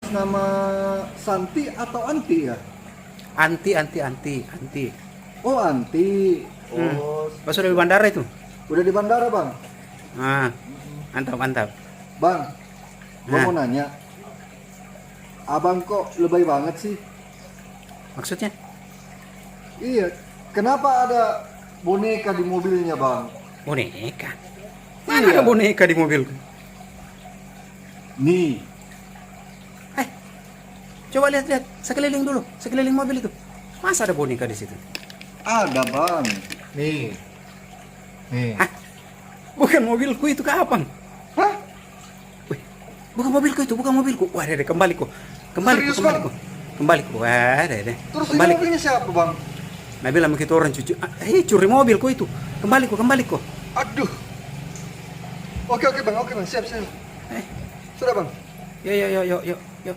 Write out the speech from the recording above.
Nama Santi atau Anti ya? Anti. Oh, Anti. Oh, Pas udah di bandara itu. udah di bandara, Bang. Ah, mantap. Bang, gua Nah. mau nanya. Abang kok lebay banget sih? Maksudnya? Iya, kenapa ada boneka di mobilnya, Bang? Boneka. Mana Iya. ada boneka di mobil? Nih, Coba lihat sekeliling dulu, sekeliling mobil itu. Masa ada boneka di situ? ada, Bang. Nih. Nih. Hah? Bukan mobilku itu kapan? Hah? Wih, bukan mobilku itu, bukan mobilku. Wah, deh, kembali ku. Serius, Bang? Kembali ku. Wah, deh. Terus ini Kembali. mobilnya siapa, Bang? Nah, bilang begitu orang cuci. Curi mobilku itu. Kembali ku. Aduh. Oke, Bang. Siap. Eh, Sudah, Bang. yuk.